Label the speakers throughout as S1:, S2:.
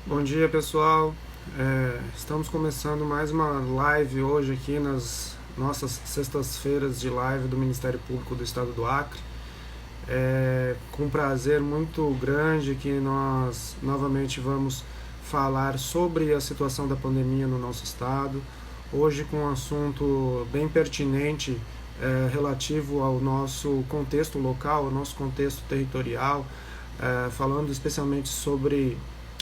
S1: Bom dia, pessoal. Estamos começando mais uma live hoje aqui nas nossas sextas-feiras de live do Ministério Público do Estado do Acre. Com um prazer muito grande que nós novamente vamos falar sobre a situação da pandemia no nosso estado. Hoje com um assunto bem pertinente relativo ao nosso contexto local, ao nosso contexto territorial, falando especialmente sobre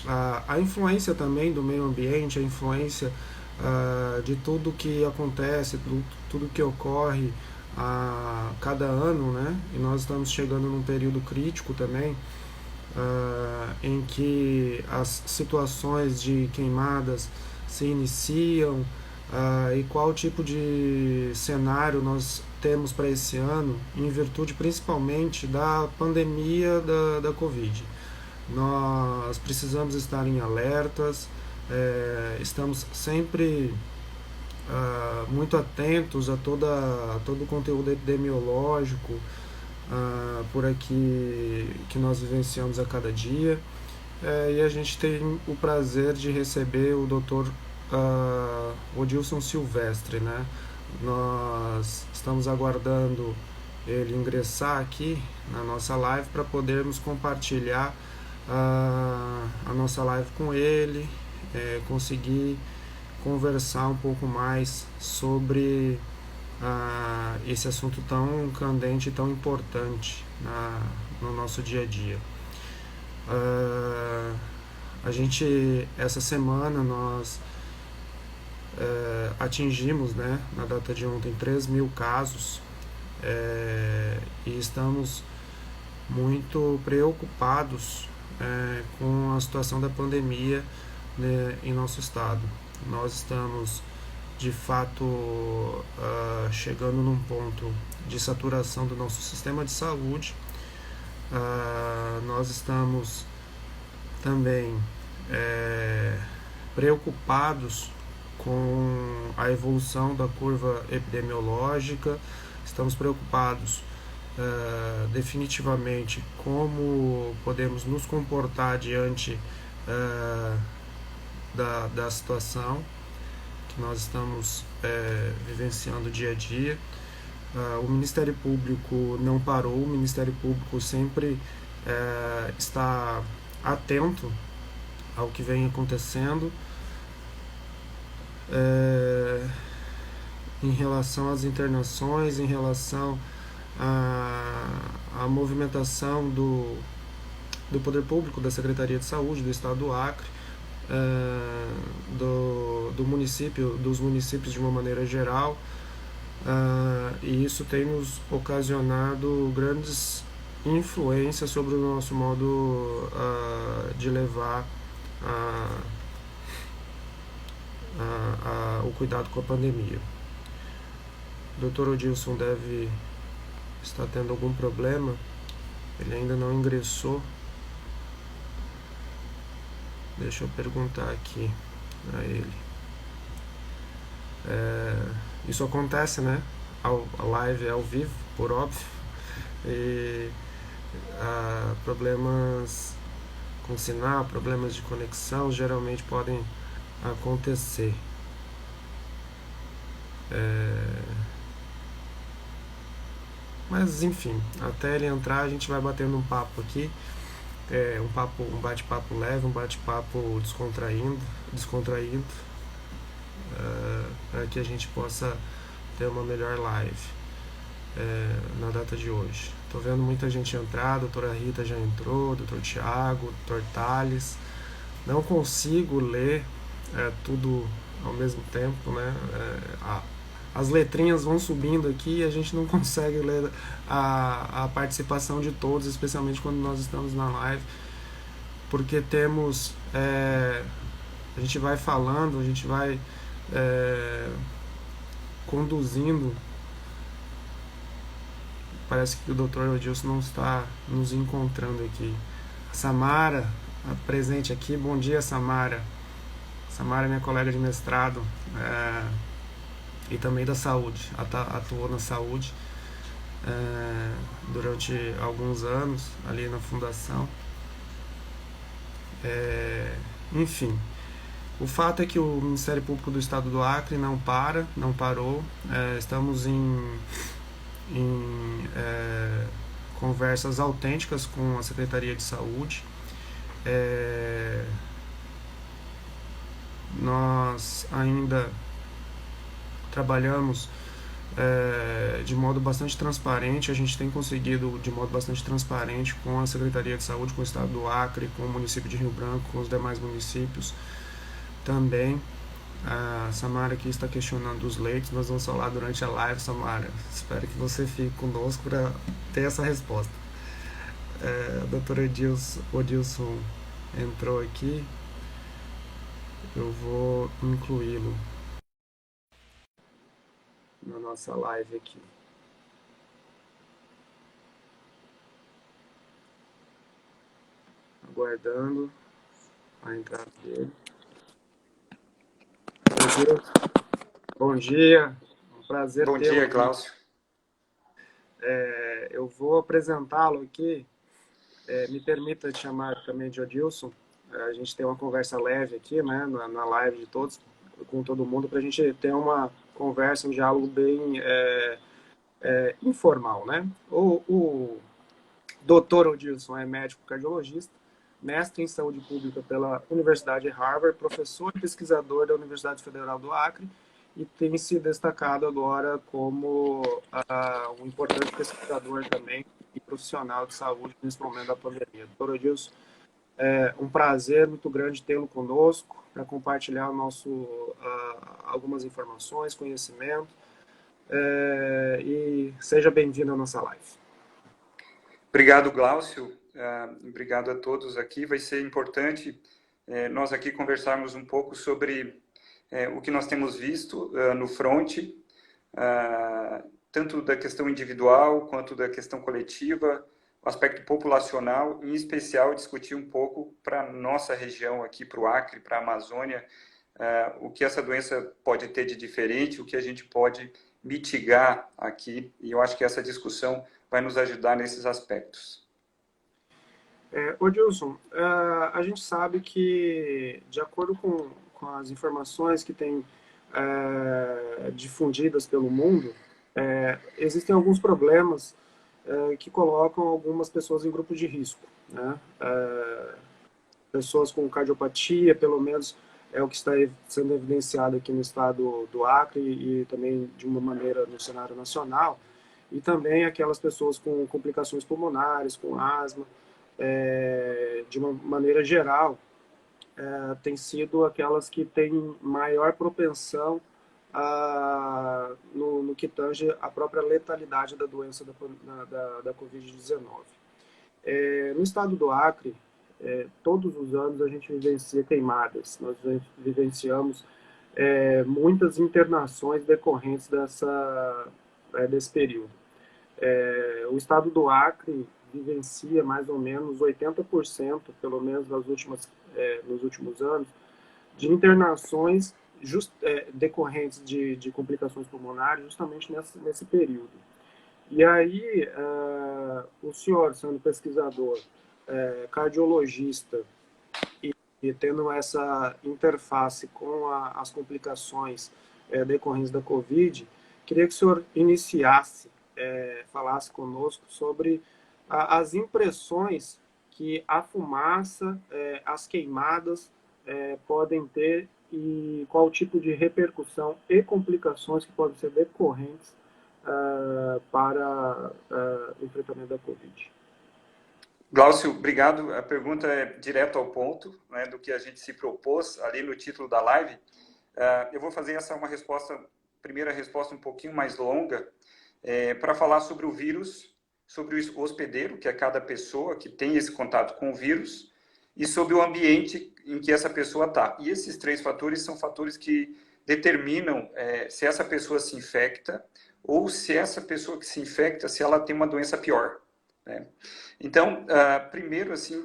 S1: a influência também do meio ambiente, a influência de tudo que acontece, tudo que ocorre a cada ano, né? E nós estamos chegando num período crítico também, em que as situações de queimadas se iniciam, e qual tipo de cenário nós temos para esse ano, em virtude principalmente da pandemia da Covid. Nós precisamos estar em alertas, estamos sempre muito atentos a todo o conteúdo epidemiológico por aqui que nós vivenciamos a cada dia. E a gente tem o prazer de receber o Dr. Odilson Silvestre, né? Nós estamos aguardando ele ingressar aqui na nossa live para podermos compartilhar a nossa live com ele, conseguir conversar um pouco mais sobre esse assunto tão candente e tão importante no nosso dia a dia. A gente, essa semana, nós atingimos, né, na data de ontem, 3.000 casos, e estamos muito preocupados com a situação da pandemia, né, em nosso estado. Nós estamos, de fato, chegando num ponto de saturação do nosso sistema de saúde. Nós estamos também preocupados com a evolução da curva epidemiológica, estamos preocupados definitivamente como podemos nos comportar diante da situação que nós estamos vivenciando dia a dia. O Ministério Público não parou, o Ministério Público sempre está atento ao que vem acontecendo em relação às internações, em relação à movimentação do Poder Público, da Secretaria de Saúde do Estado do Acre, do município, dos municípios de uma maneira geral, e isso tem nos ocasionado grandes influências sobre o nosso modo de levar o cuidado com a pandemia. O Dr. Odilson deve estar tendo algum problema, ele ainda não ingressou. Deixa eu perguntar aqui a ele. Isso acontece, né? A live é ao vivo, por óbvio. E problemas com sinal, problemas de conexão geralmente podem acontecer. Mas enfim, até ele entrar a gente vai batendo um papo aqui. Um bate-papo leve, um bate-papo descontraído, para que a gente possa ter uma melhor live na data de hoje. Estou vendo muita gente entrar, a doutora Rita já entrou, doutor Tiago, doutor Thales. Não consigo ler tudo ao mesmo tempo, né? As letrinhas vão subindo aqui e a gente não consegue ler a participação de todos, especialmente quando nós estamos na live, porque temos a gente vai falando, a gente vai conduzindo. Parece que o Dr. Odilson não está nos encontrando aqui. A Samara, presente aqui. Bom dia, Samara. Samara é minha colega de mestrado, e também da saúde, atuou na saúde durante alguns anos ali na fundação. Enfim, o fato é que o Ministério Público do Estado do Acre não parou. Estamos em conversas autênticas com a Secretaria de Saúde. É, nós ainda trabalhamos de modo bastante transparente, a gente tem conseguido de modo bastante transparente com a Secretaria de Saúde, com o Estado do Acre, com o município de Rio Branco, com os demais municípios também. A Samara aqui está questionando os leitos, nós vamos falar durante a live, Samara. Espero que você fique conosco para ter essa resposta. O doutor Odilson entrou aqui, eu vou incluí-lo na nossa live aqui. Aguardando a entrada dele. Bom dia, um prazer tê-lo.
S2: Bom dia, Glaucio.
S1: Eu vou apresentá-lo aqui. Me permita te chamar também de Odilson. A gente tem uma conversa leve aqui, né, na live de todos, com todo mundo, para a gente ter uma conversa, um diálogo bem informal, né? O doutor Odilson é médico cardiologista, mestre em saúde pública pela Universidade de Harvard, professor e pesquisador da Universidade Federal do Acre e tem se destacado agora como um importante pesquisador também e profissional de saúde nesse momento da pandemia. Doutor Odilson, é um prazer muito grande tê-lo conosco para compartilhar algumas informações, conhecimento, e seja bem-vindo à nossa live.
S2: Obrigado, Glaucio. Obrigado a todos aqui. Vai ser importante nós aqui conversarmos um pouco sobre o que nós temos visto no front, tanto da questão individual quanto da questão coletiva, o aspecto populacional, em especial discutir um pouco para a nossa região aqui, para o Acre, para a Amazônia, o que essa doença pode ter de diferente, o que a gente pode mitigar aqui, e eu acho que essa discussão vai nos ajudar nesses aspectos.
S1: Odilson, a gente sabe que, de acordo com as informações que têm difundidas pelo mundo, existem alguns problemas que colocam algumas pessoas em grupo de risco, né? Pessoas com cardiopatia, pelo menos é o que está sendo evidenciado aqui no estado do Acre e também de uma maneira no cenário nacional, e também aquelas pessoas com complicações pulmonares, com asma, de uma maneira geral, tem sido aquelas que têm maior propensão no que tange a própria letalidade da doença da Covid-19. No estado do Acre, todos os anos a gente vivencia queimadas, nós vivenciamos muitas internações decorrentes desse período. O estado do Acre vivencia mais ou menos 80%, pelo menos nos últimos anos, de internações decorrentes de complicações pulmonares justamente nesse período. E aí, o senhor, sendo pesquisador, cardiologista e tendo essa interface com as complicações decorrentes da Covid, queria que o senhor iniciasse, falasse conosco sobre as impressões que a fumaça, as queimadas podem ter e qual tipo de repercussão e complicações que podem ser decorrentes para o enfrentamento da Covid.
S2: Glaucio, obrigado. A pergunta é direto ao ponto, né, do que a gente se propôs ali no título da live. Eu vou fazer primeira resposta um pouquinho mais longa, para falar sobre o vírus, sobre o hospedeiro, que é cada pessoa que tem esse contato com o vírus, e sobre o ambiente em que essa pessoa está. E esses três fatores são fatores que determinam se essa pessoa se infecta ou se essa pessoa que se infecta, se ela tem uma doença pior, né? Então, primeiro, assim,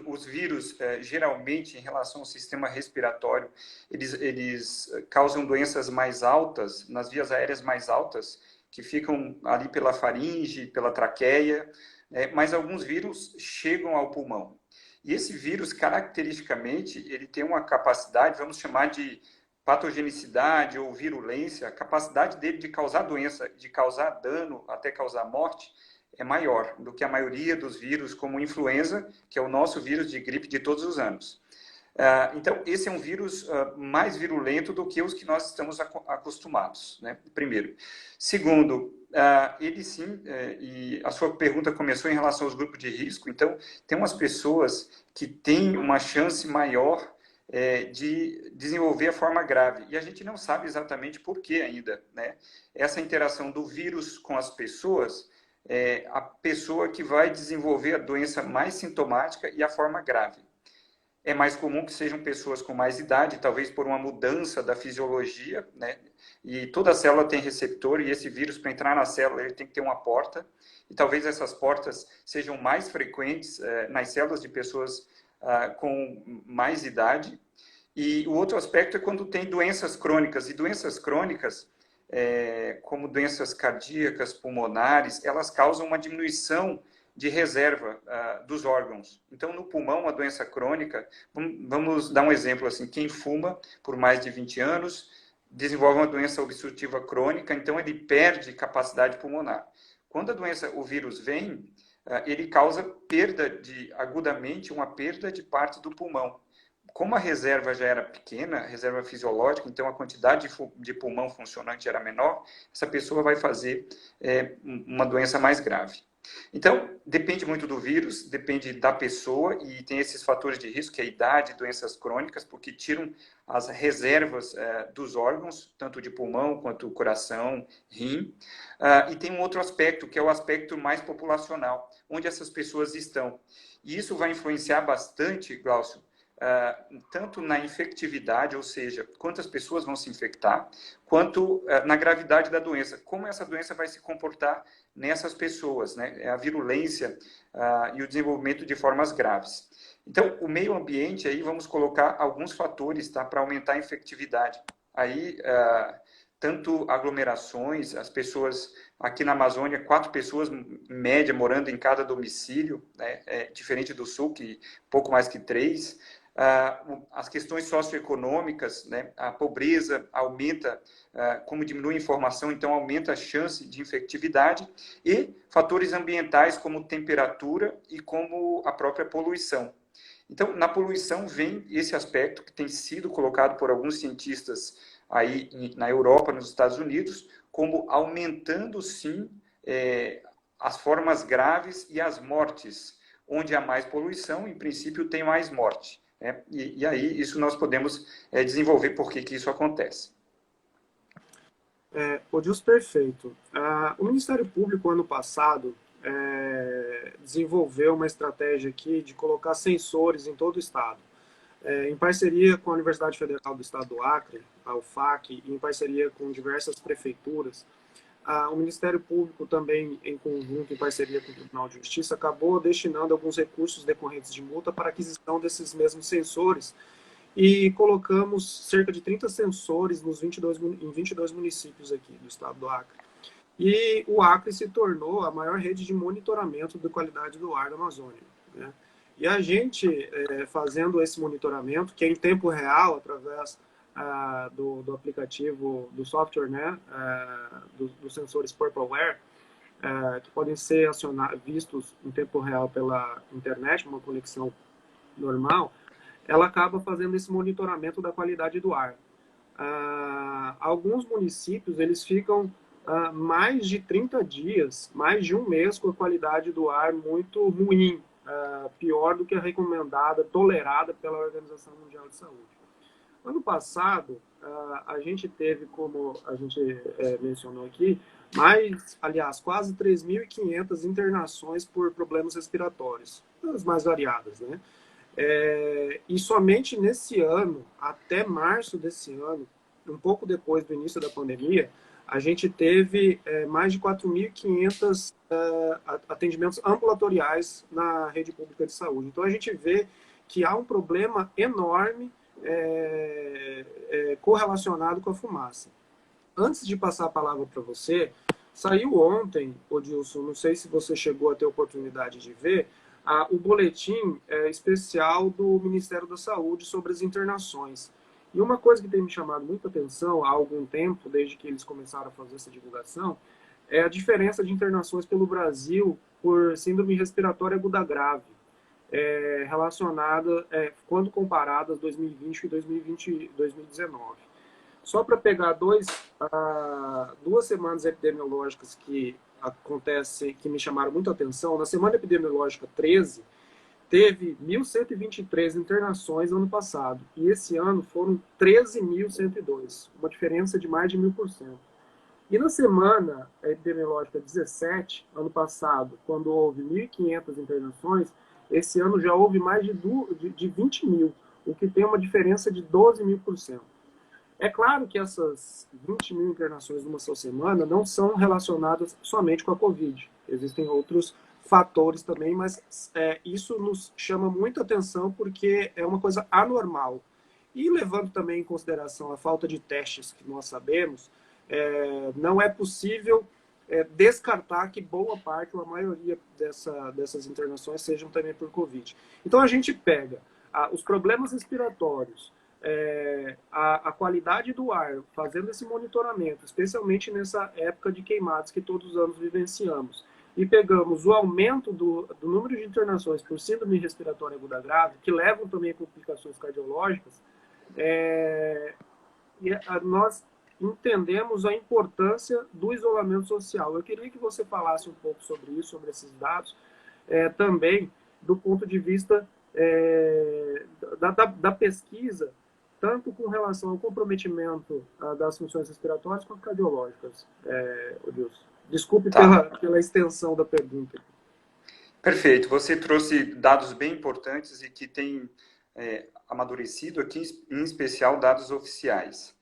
S2: os vírus, geralmente, em relação ao sistema respiratório, eles causam doenças mais altas, nas vias aéreas mais altas, que ficam ali pela faringe, pela traqueia, mas alguns vírus chegam ao pulmão. E esse vírus, caracteristicamente, ele tem uma capacidade, vamos chamar de patogenicidade ou virulência, a capacidade dele de causar doença, de causar dano, até causar morte, é maior do que a maioria dos vírus, como influenza, que é o nosso vírus de gripe de todos os anos. Então, esse é um vírus mais virulento do que os que nós estamos acostumados, né? Primeiro. Segundo, ele sim, e a sua pergunta começou em relação aos grupos de risco, então, tem umas pessoas que têm uma chance maior de desenvolver a forma grave, e a gente não sabe exatamente por que ainda, né? Essa interação do vírus com as pessoas é a pessoa que vai desenvolver a doença mais sintomática e a forma grave. É mais comum que sejam pessoas com mais idade, talvez por uma mudança da fisiologia, né? E toda célula tem receptor, e esse vírus, para entrar na célula, ele tem que ter uma porta, e talvez essas portas sejam mais frequentes nas células de pessoas com mais idade. E o outro aspecto é quando tem doenças crônicas, e doenças crônicas, como doenças cardíacas, pulmonares, elas causam uma diminuição de reserva dos órgãos. Então, no pulmão, uma doença crônica, vamos dar um exemplo assim, quem fuma por mais de 20 anos desenvolve uma doença obstrutiva crônica, então ele perde capacidade pulmonar. Quando a doença, o vírus vem, ele causa agudamente, uma perda de parte do pulmão. Como a reserva já era pequena, reserva fisiológica, então a quantidade de pulmão funcionante era menor, essa pessoa vai fazer uma doença mais grave. Então, depende muito do vírus, depende da pessoa, e tem esses fatores de risco, que é a idade, doenças crônicas, porque tiram as reservas dos órgãos, tanto de pulmão quanto coração, rim. E tem um outro aspecto, que é o aspecto mais populacional, onde essas pessoas estão. E isso vai influenciar bastante, Glaucio, tanto na infectividade, ou seja, quantas pessoas vão se infectar, quanto na gravidade da doença, como essa doença vai se comportar nessas pessoas, né? A virulência e o desenvolvimento de formas graves. Então, o meio ambiente, aí vamos colocar alguns fatores, tá, para aumentar a infectividade. Aí, tanto aglomerações, as pessoas, aqui na Amazônia, 4 pessoas, em média, morando em cada domicílio, né? Diferente do Sul, que pouco mais que 3. As questões socioeconômicas, né? A pobreza aumenta, como diminui a informação, então aumenta a chance de infectividade, e fatores ambientais como temperatura e como a própria poluição. Então, na poluição vem esse aspecto que tem sido colocado por alguns cientistas aí na Europa, nos Estados Unidos, como aumentando, sim, as formas graves e as mortes. Onde há mais poluição, em princípio, tem mais morte. E aí, isso nós podemos desenvolver por que isso acontece.
S1: Odilson, perfeito. O Ministério Público, ano passado, desenvolveu uma estratégia aqui de colocar sensores em todo o estado. Em parceria com a Universidade Federal do Estado do Acre, a UFAC, e em parceria com diversas prefeituras, o Ministério Público também, em conjunto, em parceria com o Tribunal de Justiça, acabou destinando alguns recursos decorrentes de multa para a aquisição desses mesmos sensores, e colocamos cerca de 30 sensores em 22 municípios aqui do estado do Acre. E o Acre se tornou a maior rede de monitoramento da qualidade do ar da Amazônia, né? E a gente, fazendo esse monitoramento, que é em tempo real, através do aplicativo, do software, né, dos sensores Purpleware, que podem ser vistos em tempo real pela internet, uma conexão normal, ela acaba fazendo esse monitoramento da qualidade do ar. Alguns municípios, eles ficam mais de 30 dias, mais de um mês com a qualidade do ar muito ruim, pior do que a recomendada, tolerada pela Organização Mundial de Saúde. Ano passado, a gente teve, como a gente mencionou aqui, quase 3.500 internações por problemas respiratórios, as mais variadas, né? E somente nesse ano, até março desse ano, um pouco depois do início da pandemia, a gente teve mais de 4.500 atendimentos ambulatoriais na rede pública de saúde. Então, a gente vê que há um problema enorme correlacionado com a fumaça. Antes de passar a palavra para você, saiu ontem, Odilson, não sei se você chegou a ter oportunidade de ver, o boletim especial do Ministério da Saúde sobre as internações. E uma coisa que tem me chamado muita atenção há algum tempo, desde que eles começaram a fazer essa divulgação, é a diferença de internações pelo Brasil por síndrome respiratória aguda grave, relacionada, quando comparadas 2020 e 2019. Só para pegar duas semanas epidemiológicas que acontecem, que me chamaram muito a atenção, na semana epidemiológica 13, teve 1.123 internações no ano passado, e esse ano foram 13.102, uma diferença de mais de 1000%. E na semana epidemiológica 17, ano passado, quando houve 1.500 internações, esse ano já houve mais de 20 mil, o que tem uma diferença de 12.000%. É claro que essas 20 mil internações numa só semana não são relacionadas somente com a Covid. Existem outros fatores também, mas isso nos chama muita atenção porque é uma coisa anormal. E levando também em consideração a falta de testes que nós sabemos, não é possível descartar que boa parte, ou a maioria dessas internações sejam também por Covid. Então a gente pega os problemas respiratórios, a qualidade do ar, fazendo esse monitoramento, especialmente nessa época de queimadas que todos os anos vivenciamos, e pegamos o aumento do número de internações por síndrome respiratória aguda grave, que levam também a complicações cardiológicas, nós entendemos a importância do isolamento social. Eu queria que você falasse um pouco sobre isso, sobre esses dados, também do ponto de vista da pesquisa, tanto com relação ao comprometimento das funções respiratórias quanto cardiológicas, Odilson. Desculpe pela extensão da pergunta.
S2: Perfeito. Você trouxe dados bem importantes e que têm amadurecido aqui, em especial dados oficiais.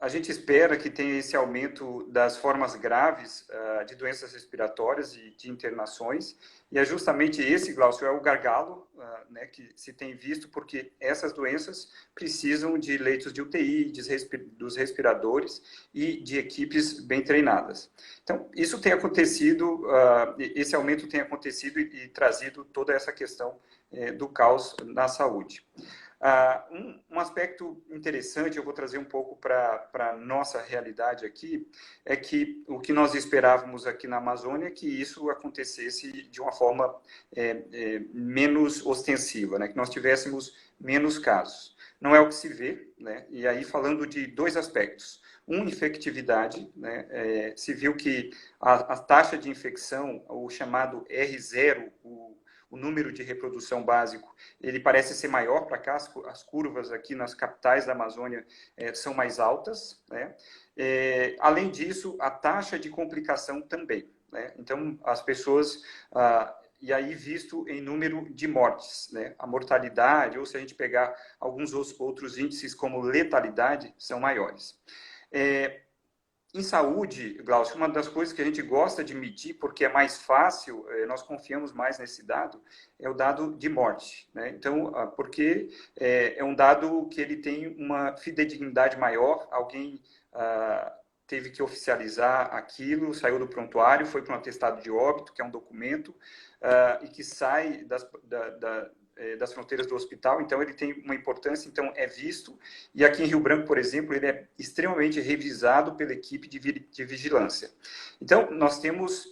S2: A gente espera que tenha esse aumento das formas graves de doenças respiratórias e de internações, e é justamente esse, Glaucio, é o gargalo que se tem visto, porque essas doenças precisam de leitos de UTI, dos respiradores e de equipes bem treinadas. Então, isso tem acontecido, esse aumento tem acontecido e trazido toda essa questão do caos na saúde. Um aspecto interessante, eu vou trazer um pouco para a nossa realidade aqui, é que o que nós esperávamos aqui na Amazônia é que isso acontecesse de uma forma menos ostensiva, né? Que nós tivéssemos menos casos. Não é o que se vê, né? E aí falando de dois aspectos. Infectividade, né? Se viu que a taxa de infecção, o chamado R0, o número de reprodução básico, ele parece ser maior para cá, as curvas aqui nas capitais da Amazônia são mais altas, né? Além disso, a taxa de complicação também, né? Então, as pessoas, e aí visto em número de mortes, né? A mortalidade, ou se a gente pegar alguns outros índices como letalidade, são maiores. Em saúde, Glaucio, uma das coisas que a gente gosta de medir, porque é mais fácil, nós confiamos mais nesse dado, é o dado de morte, né? Então, porque é um dado que ele tem uma fidedignidade maior, alguém teve que oficializar aquilo, saiu do prontuário, foi para um atestado de óbito, que é um documento, e que sai das fronteiras do hospital, então ele tem uma importância, então é visto, e aqui em Rio Branco, por exemplo, ele é extremamente revisado pela equipe de vigilância. Então, nós temos,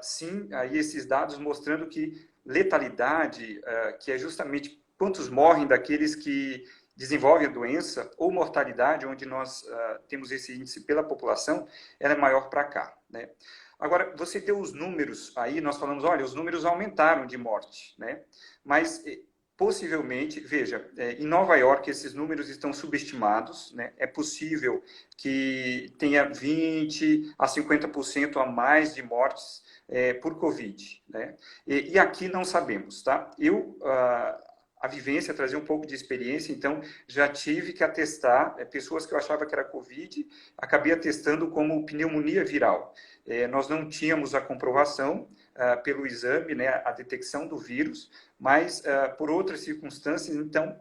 S2: sim, aí esses dados mostrando que letalidade, que é justamente quantos morrem daqueles que desenvolvem a doença, ou mortalidade, onde nós temos esse índice pela população, ela é maior para cá, né? Agora, você deu os números aí, nós falamos, olha, os números aumentaram de morte, né? Mas, possivelmente, veja, em Nova York esses números estão subestimados, né? É possível que tenha 20% a 50% a mais de mortes por Covid, né? E aqui não sabemos, tá? A vivência, trazer um pouco de experiência, então já tive que atestar pessoas que eu achava que era Covid, acabei atestando como pneumonia viral. Nós não tínhamos a comprovação pelo exame, né, a detecção do vírus, mas por outras circunstâncias, então,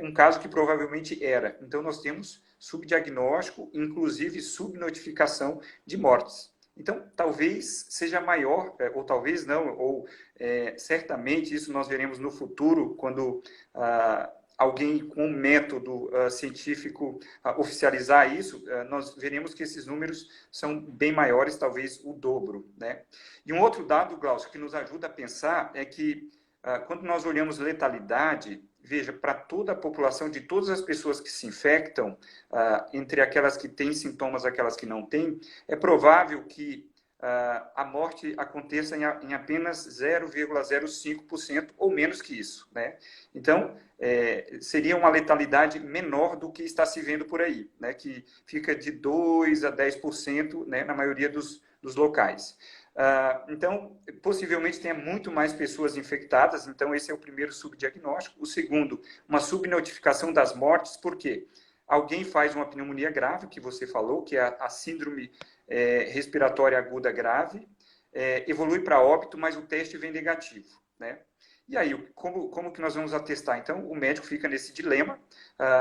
S2: um caso que provavelmente era. Então, nós temos subdiagnóstico, inclusive subnotificação de mortes. Então, talvez seja maior, ou talvez não, ou certamente isso nós veremos no futuro, quando alguém com um método científico oficializar isso, nós veremos que esses números são bem maiores, talvez o dobro, né? E um outro dado, Glaucio, que nos ajuda a pensar é que quando nós olhamos letalidade, veja, para toda a população, de todas as pessoas que se infectam, entre aquelas que têm sintomas e aquelas que não têm, é provável que a morte aconteça em apenas 0,05% ou menos que isso, né? Então, seria uma letalidade menor do que está se vendo por aí, né? Que fica de 2 a 10%, né? Na maioria dos locais. Então, possivelmente tenha muito mais pessoas infectadas, então esse é o primeiro subdiagnóstico. O segundo, uma subnotificação das mortes, por quê? Alguém faz uma pneumonia grave, que você falou, que é a síndrome respiratória aguda grave, evolui para óbito, mas o teste vem negativo, né? E aí, como que nós vamos atestar? Então, o médico fica nesse dilema,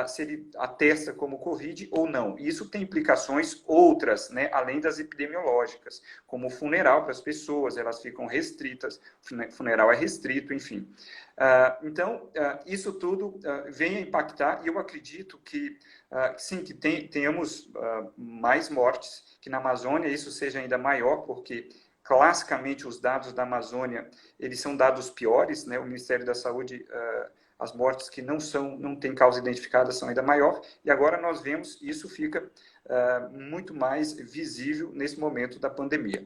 S2: se ele atesta como Covid ou não. E isso tem implicações outras, né, além das epidemiológicas, como o funeral para as pessoas, elas ficam restritas, o funeral é restrito, enfim. Então, isso tudo vem a impactar, e eu acredito que, sim, que tenhamos mais mortes, que na Amazônia isso seja ainda maior, porque classicamente os dados da Amazônia, eles são dados piores, né? O Ministério da Saúde, as mortes que não têm causa identificada são ainda maior, e agora nós vemos isso fica muito mais visível nesse momento da pandemia.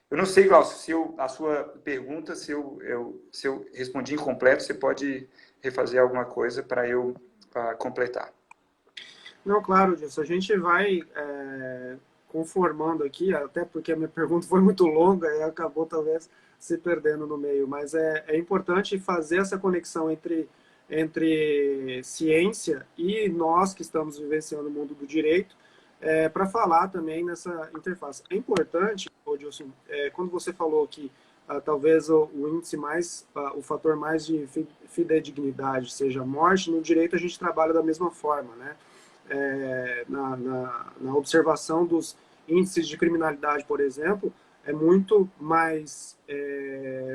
S2: Eu não sei, Glaucio, a sua pergunta, se eu respondi incompleto, você pode refazer alguma coisa para eu completar.
S1: Não, claro, Dilson, a gente vai conformando aqui, até porque a minha pergunta foi muito longa e acabou talvez se perdendo no meio, mas é importante fazer essa conexão entre ciência e nós que estamos vivenciando o mundo do direito, para falar também nessa interface. É importante, Dilson, quando você falou que talvez o índice o fator mais de fidedignidade seja a morte, no direito a gente trabalha da mesma forma, né? Na observação dos índices de criminalidade, por exemplo, é muito mais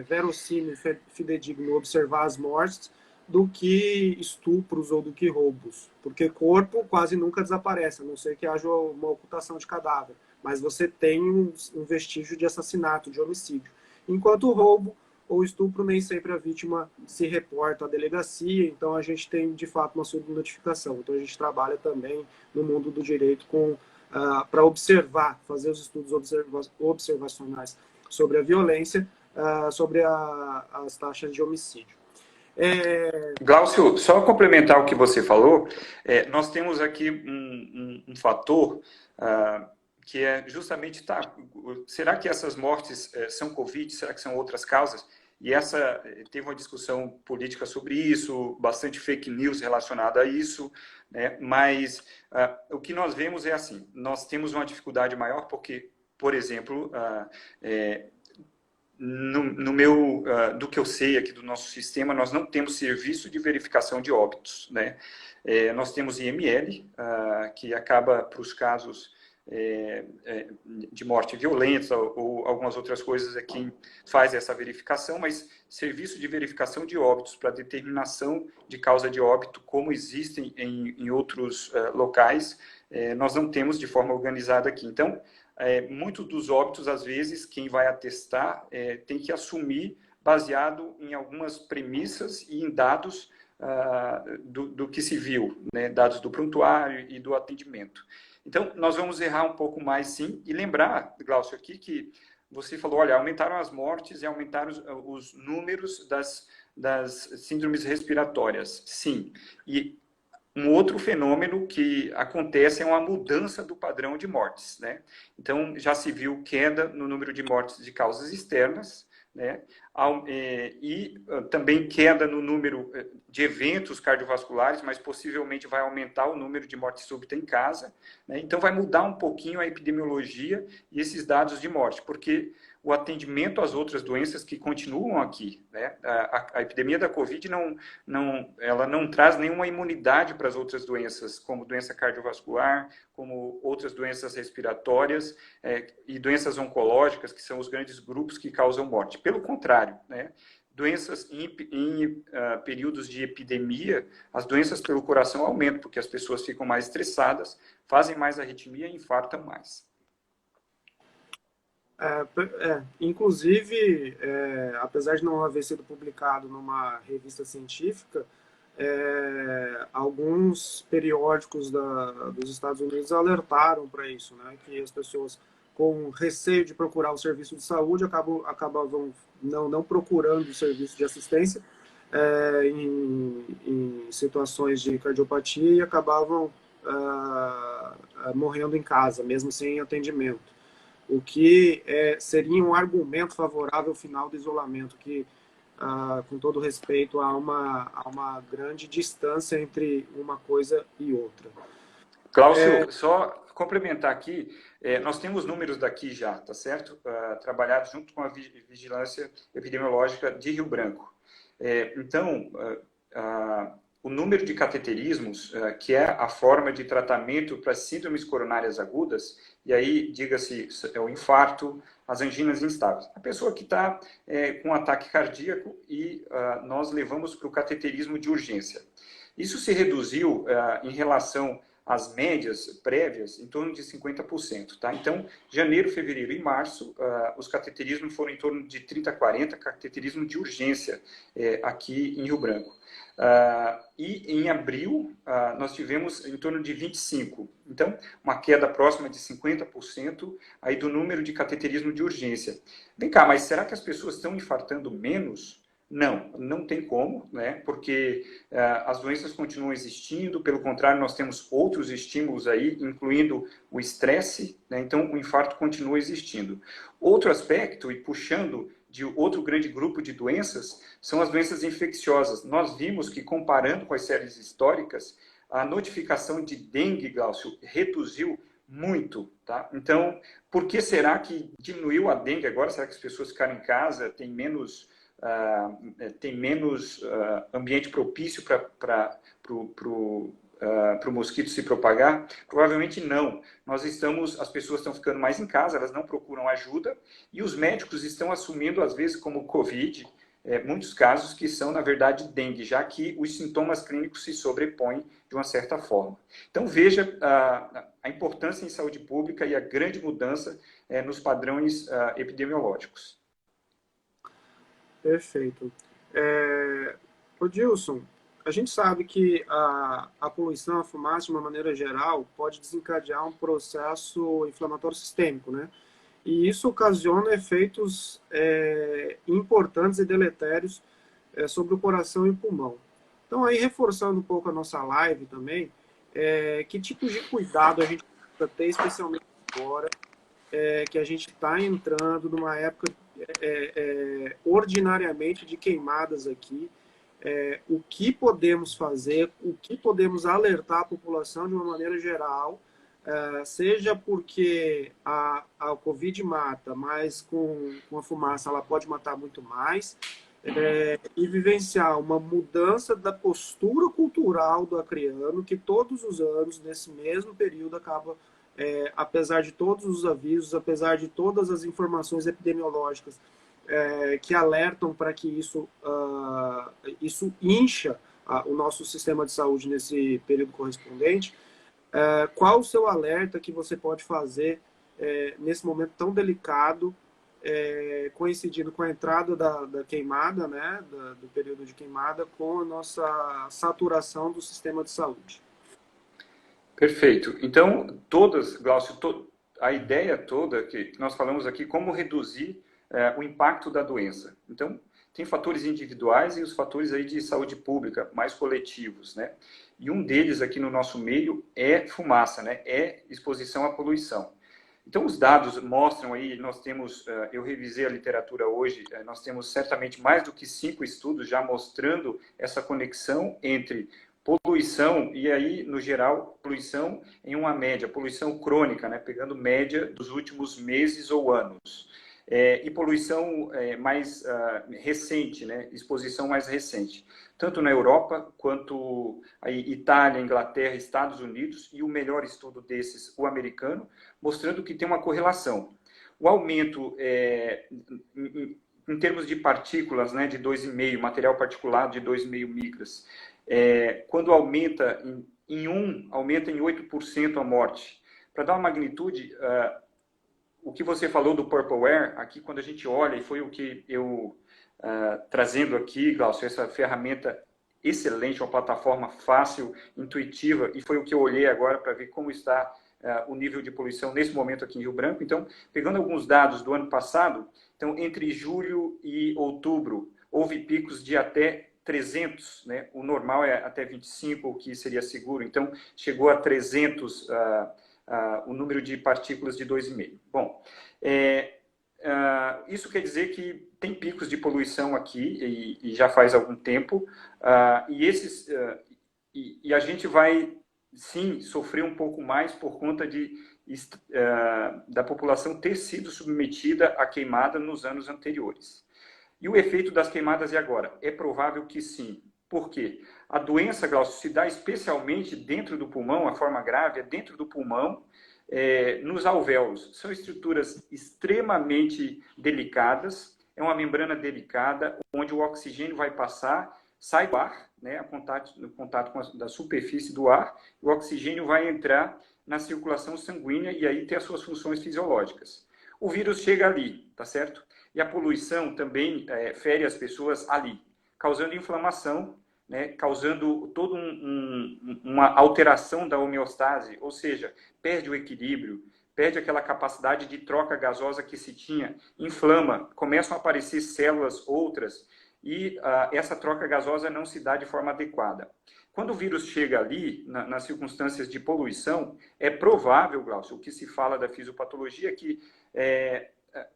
S1: verossímil e fidedigno observar as mortes do que estupros ou do que roubos, porque corpo quase nunca desaparece, a não ser que haja uma ocultação de cadáver, mas você tem um vestígio de assassinato, de homicídio, enquanto o roubo ou estupro, nem sempre a vítima se reporta à delegacia, então a gente tem, de fato, uma subnotificação. Então a gente trabalha também no mundo do direito para observar, fazer os estudos observacionais sobre a violência, sobre as taxas de homicídio.
S2: Glaucio, só complementar o que você falou, nós temos aqui um fator que é justamente, será que essas mortes são Covid? Será que são outras causas? E teve uma discussão política sobre isso, bastante fake news relacionada a isso, né? Mas o que nós vemos é assim, nós temos uma dificuldade maior porque, por exemplo, do que eu sei aqui do nosso sistema, nós não temos serviço de verificação de óbitos, né? Nós temos IML, que acaba para os casos de morte violenta ou algumas outras coisas é quem faz essa verificação, mas serviço de verificação de óbitos para determinação de causa de óbito, como existem em outros locais, nós não temos de forma organizada aqui. Então, muitos dos óbitos, às vezes, quem vai atestar tem que assumir baseado em algumas premissas e em dados do que se viu, né? Dados do prontuário e do atendimento. Então, nós vamos errar um pouco mais, sim, e lembrar, Glaucio, aqui que você falou, olha, aumentaram as mortes e aumentaram os números das síndromes respiratórias. Sim, e um outro fenômeno que acontece é uma mudança do padrão de mortes, né? Então, já se viu queda no número de mortes de causas externas, né? E também queda no número de eventos cardiovasculares, mas possivelmente vai aumentar o número de morte súbita em casa, né? Então vai mudar um pouquinho a epidemiologia e esses dados de morte, porque o atendimento às outras doenças que continuam aqui, né? A epidemia da Covid ela não traz nenhuma imunidade para as outras doenças, como doença cardiovascular, como outras doenças respiratórias e doenças oncológicas, que são os grandes grupos que causam morte. Pelo contrário, né? Doenças em períodos de epidemia, as doenças pelo coração aumentam, porque as pessoas ficam mais estressadas, fazem mais arritmia e infartam mais.
S1: Inclusive, apesar de não haver sido publicado numa revista científica, alguns periódicos dos Estados Unidos alertaram para isso, né? Que as pessoas com receio de procurar o serviço de saúde acabavam não procurando o serviço de assistência em situações de cardiopatia e acabavam morrendo em casa, mesmo sem atendimento. O que seria um argumento favorável ao final do isolamento, que, com todo respeito, há uma grande distância entre uma coisa e outra.
S2: Cláudio, só complementar aqui, nós temos números daqui já, tá certo? Trabalhados junto com a Vigilância Epidemiológica de Rio Branco. Então, o número de cateterismos, que é a forma de tratamento para síndromes coronárias agudas, e aí, diga-se, é o infarto, as anginas instáveis. A pessoa que está com um ataque cardíaco e nós levamos para o cateterismo de urgência. Isso se reduziu em relação às médias prévias em torno de 50%. Tá? Então, janeiro, fevereiro e março, os cateterismos foram em torno de 30 a 40 cateterismo de urgência aqui em Rio Branco. E em abril, nós tivemos em torno de 25%. Então, uma queda próxima de 50% aí do número de cateterismo de urgência. Vem cá, mas será que as pessoas estão infartando menos? Não tem como, né? Porque as doenças continuam existindo, pelo contrário, nós temos outros estímulos aí, incluindo o estresse, né? Então o infarto continua existindo. Outro aspecto, e puxando de outro grande grupo de doenças, são as doenças infecciosas. Nós vimos que, comparando com as séries históricas, a notificação de dengue, Glaucio, reduziu muito, tá? Então, por que será que diminuiu a dengue agora? Será que as pessoas ficaram em casa, tem menos ambiente propício para o mosquito se propagar? Provavelmente não. As pessoas estão ficando mais em casa, elas não procuram ajuda, e os médicos estão assumindo, às vezes, como Covid, muitos casos que são, na verdade, dengue, já que os sintomas clínicos se sobrepõem de uma certa forma. Então, veja a importância em saúde pública e a grande mudança nos padrões epidemiológicos.
S1: Perfeito. Dilson, a gente sabe que a poluição, a fumaça, de uma maneira geral, pode desencadear um processo inflamatório sistêmico, né? E isso ocasiona efeitos importantes e deletérios sobre o coração e o pulmão. Então, aí, reforçando um pouco a nossa live também, que tipo de cuidado a gente precisa ter, especialmente agora, que a gente está entrando numa época ordinariamente de queimadas aqui, o que podemos fazer, o que podemos alertar a população de uma maneira geral, seja porque a Covid mata, mas com a fumaça ela pode matar muito mais, e vivenciar uma mudança da postura cultural do acreano, que todos os anos, nesse mesmo período, acaba apesar de todos os avisos, apesar de todas as informações epidemiológicas que alertam para que isso incha o nosso sistema de saúde nesse período correspondente, qual o seu alerta que você pode fazer nesse momento tão delicado, coincidindo com a entrada da queimada, né, do período de queimada, com a nossa saturação do sistema de saúde?
S2: Perfeito. Então, Glaucio, a ideia toda que nós falamos aqui, como reduzir o impacto da doença. Então, tem fatores individuais e os fatores aí de saúde pública, mais coletivos, né? E um deles aqui no nosso meio é fumaça, né? É exposição à poluição. Então, os dados mostram aí, nós temos, eu revisei a literatura hoje, nós temos certamente mais do que 5 estudos já mostrando essa conexão entre poluição, e aí, no geral, poluição em uma média, poluição crônica, né, pegando média dos últimos meses ou anos. e poluição mais recente, né? Exposição mais recente, tanto na Europa quanto aí, Itália, Inglaterra, Estados Unidos, e o melhor estudo desses, o americano, mostrando que tem uma correlação. O aumento em termos de partículas, né, de 2,5, material particulado de 2,5 micras, quando aumenta aumenta em 8% a morte. Para dar uma magnitude, o que você falou do Purpleware, aqui quando a gente olha, e foi o que eu, trazendo aqui, Glaucio, essa ferramenta excelente, uma plataforma fácil, intuitiva, e foi o que eu olhei agora para ver como está o nível de poluição nesse momento aqui em Rio Branco. Então, pegando alguns dados do ano passado, então, entre julho e outubro, houve picos de até 300, né? O normal é até 25, o que seria seguro. Então, chegou a 300 o número de partículas de 2,5. Bom, isso quer dizer que tem picos de poluição aqui, e já faz algum tempo, e a gente vai, sim, sofrer um pouco mais por conta da população ter sido submetida à queimada nos anos anteriores. E o efeito das queimadas e agora? É provável que sim. Por quê? A doença, Glaucio, se dá especialmente dentro do pulmão, a forma grave é dentro do pulmão, nos alvéolos. São estruturas extremamente delicadas, é uma membrana delicada, onde o oxigênio vai passar, sai do ar, né, no contato da superfície do ar, o oxigênio vai entrar na circulação sanguínea e aí ter as suas funções fisiológicas. O vírus chega ali, tá certo? E a poluição também fere as pessoas ali, causando inflamação, né, causando toda uma alteração da homeostase, ou seja, perde o equilíbrio, perde aquela capacidade de troca gasosa que se tinha, inflama, começam a aparecer células outras, e essa troca gasosa não se dá de forma adequada. Quando o vírus chega ali, nas circunstâncias de poluição, é provável, Glaucio, o que se fala da fisiopatologia é que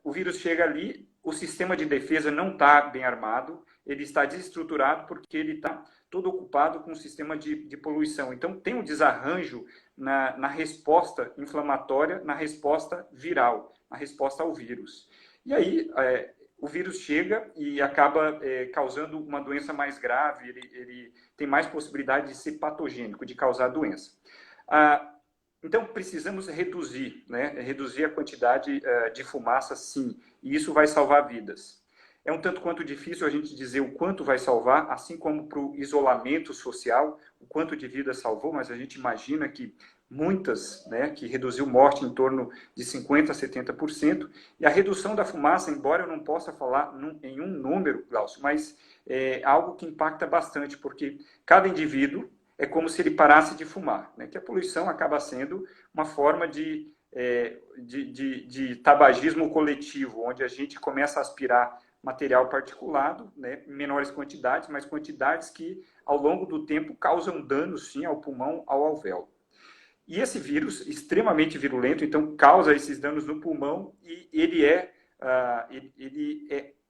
S2: o vírus chega ali, o sistema de defesa não está bem armado, ele está desestruturado porque ele está todo ocupado com o sistema de poluição. Então, tem um desarranjo na resposta inflamatória, na resposta viral, na resposta ao vírus. E aí, o vírus chega e acaba causando uma doença mais grave, ele tem mais possibilidade de ser patogênico, de causar doença. Então, precisamos reduzir, né? Reduzir a quantidade de fumaça, sim, e isso vai salvar vidas. É um tanto quanto difícil a gente dizer o quanto vai salvar, assim como para o isolamento social, o quanto de vidas salvou, mas a gente imagina que muitas, né, que reduziu morte em torno de 50% a 70%, e a redução da fumaça, embora eu não possa falar em um número, Glaucio, mas é algo que impacta bastante, porque cada indivíduo é como se ele parasse de fumar, né? Que a poluição acaba sendo uma forma de tabagismo coletivo, onde a gente começa a aspirar material particulado, né, em menores quantidades, mas quantidades que, ao longo do tempo, causam dano, sim, ao pulmão, ao alvéolo. E esse vírus, extremamente virulento, então, causa esses danos no pulmão e ele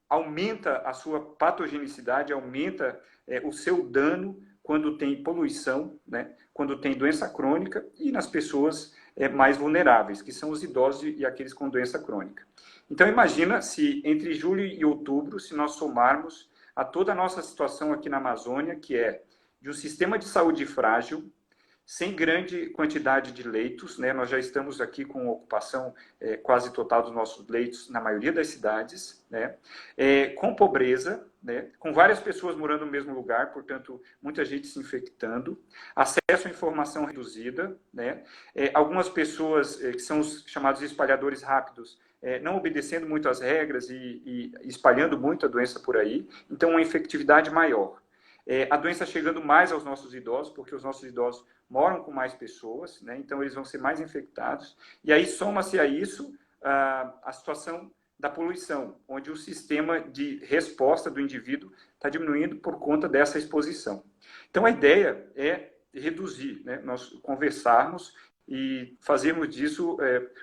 S2: aumenta a sua patogenicidade, aumenta o seu dano quando tem poluição, né, quando tem doença crônica e nas pessoas mais vulneráveis, que são os idosos e aqueles com doença crônica. Então, imagina se entre julho e outubro, se nós somarmos a toda a nossa situação aqui na Amazônia, que é de um sistema de saúde frágil, sem grande quantidade de leitos, né? Nós já estamos aqui com ocupação quase total dos nossos leitos na maioria das cidades, né? Com pobreza, né? Com várias pessoas morando no mesmo lugar, portanto, muita gente se infectando, acesso à informação reduzida, né? Algumas pessoas que são os chamados espalhadores rápidos, não obedecendo muito às regras e espalhando muito a doença por aí, então uma infectividade maior. A doença chegando mais aos nossos idosos, porque os nossos idosos moram com mais pessoas, né? Então eles vão ser mais infectados. E aí soma-se a isso a situação da poluição, onde o sistema de resposta do indivíduo está diminuindo por conta dessa exposição. Então a ideia é reduzir, né? Nós conversarmos e fazermos disso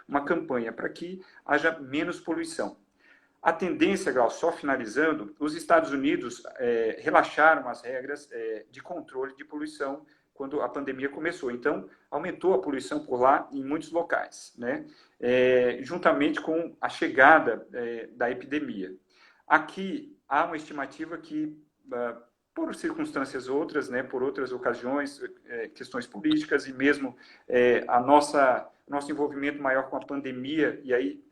S2: uma campanha para que haja menos poluição. A tendência, Gal, só finalizando, os Estados Unidos relaxaram as regras de controle de poluição quando a pandemia começou. Então, aumentou a poluição por lá em muitos locais, né? Juntamente com a chegada da epidemia. Aqui, há uma estimativa que, por circunstâncias outras, né, por outras ocasiões, questões políticas e mesmo nosso envolvimento maior com a pandemia, e aí